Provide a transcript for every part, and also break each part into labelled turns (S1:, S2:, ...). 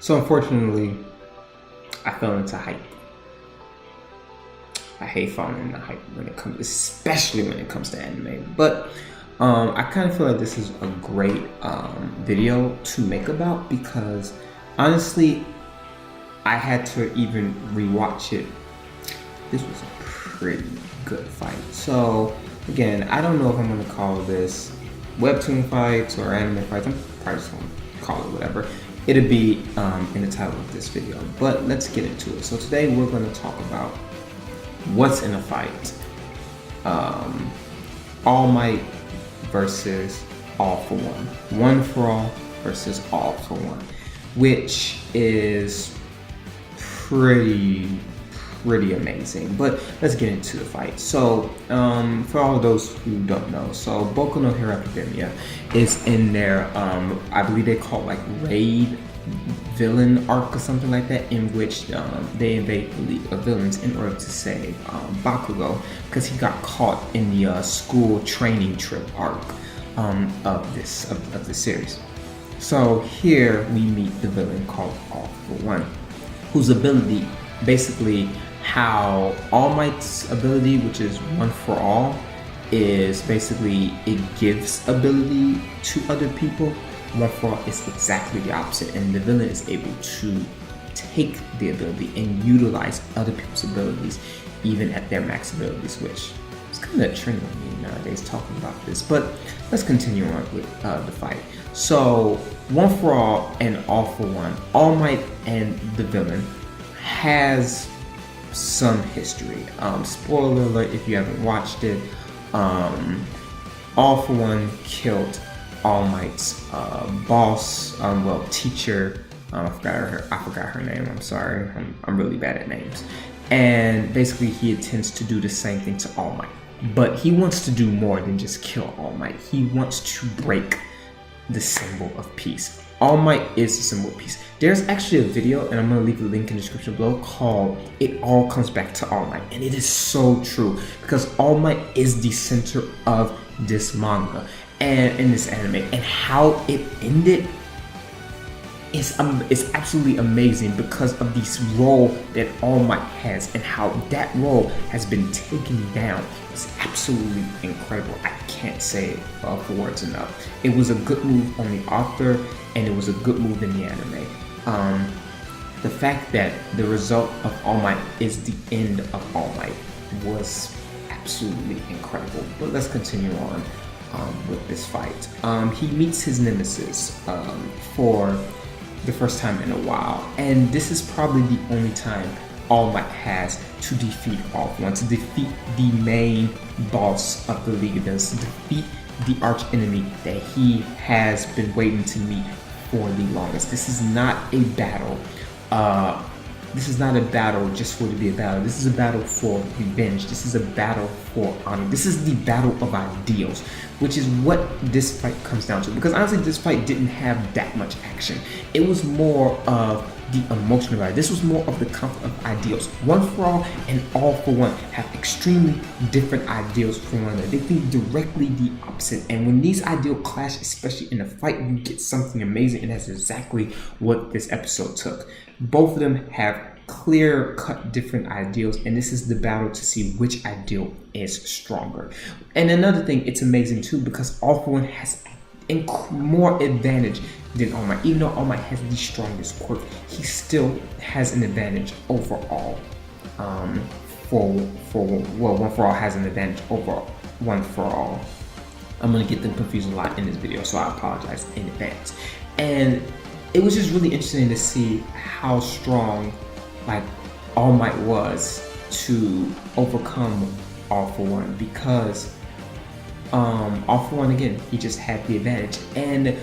S1: So unfortunately, I fell into hype. I hate falling into hype when it comes, especially when it comes to anime. But I kind of feel like this is a great video to make about, because honestly, I had to even rewatch it. This was a pretty good fight. So again, I don't know if I'm gonna call this webtoon fights or anime fights. I'm probably just gonna call it whatever. It'll be in the title of this video. But let's get into it. So today we're gonna talk about what's in a fight. All Might versus All for One. One for All versus All for One, which is pretty amazing. But let's get into the fight. So for all of those who don't know, so Boku no Hero Academia is in their I believe they call it like raid villain arc or something like that, in which they invade the League of Villains in order to save Bakugo, because he got caught in the school training trip arc of the series. So here we meet the villain called All for One, whose ability, basically how All Might's ability, which is One for All, is basically it gives ability to other people. One for All is exactly the opposite, and the villain is able to take the ability and utilize other people's abilities even at their max abilities, which is kind of trending on me nowadays talking about this. But let's continue on with the fight. So One for All and All for One, All Might and the villain has some history. Spoiler alert if you haven't watched it. All for One killed All Might's boss, teacher. I forgot her name. I'm sorry. I'm really bad at names. And basically, he intends to do the same thing to All Might, but he wants to do more than just kill All Might. He wants to break the symbol of peace. All Might is the symbol of peace. There's actually a video, and I'm going to leave the link in the description below, called It All Comes Back to All Might. And it is so true, because All Might is the center of this manga and in this anime. And how it ended is absolutely amazing, because of this role that All Might has and how that role has been taken down. It's absolutely incredible. I can't say it for words enough. It was a good move on the author, and it was a good move in the anime. The fact that the result of All Might is the end of All Might was absolutely incredible. But let's continue on with this fight. He meets his nemesis for the first time in a while, and this is probably the only time All Might has to defeat All for One, to defeat the main boss of the League of Villains, to defeat the arch enemy that he has been waiting to meet for the longest. This is not a battle. This is not a battle just for it to be a battle. This is a battle for revenge. This is a battle for honor. This is the battle of ideals, which is what this fight comes down to. Because honestly, this fight didn't have that much action. It was more of the emotional value. This was more of the conflict of ideals. One for All and All for One have extremely different ideals from one another. They think directly the opposite. And when these ideals clash, especially in a fight, you get something amazing. And that's exactly what this episode took. Both of them have clear-cut different ideals, and this is the battle to see which ideal is stronger. And another thing, it's amazing too, because All for One has more advantage than All Might. Even though All Might has the strongest quirk, he still has an advantage overall. One for All has an advantage over One for All. I'm gonna get them confused a lot in this video, so I apologize in advance. And it was just really interesting to see how strong like All Might was to overcome All for One, because All for One, again, he just had the advantage. And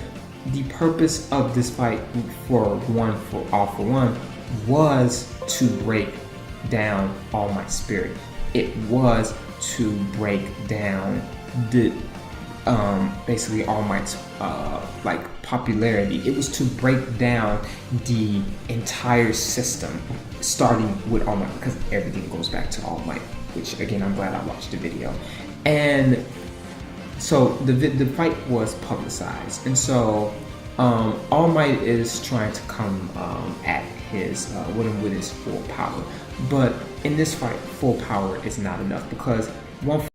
S1: the purpose of this fight for All for One was to break down All Might's spirit. It was to break down the basically All Might's popularity. It was to break down the entire system, starting with All Might, because everything goes back to All Might, which again, I'm glad I watched the video. And so the fight was publicized, and so All Might is trying to come at his with his full power, but in this fight, full power is not enough because one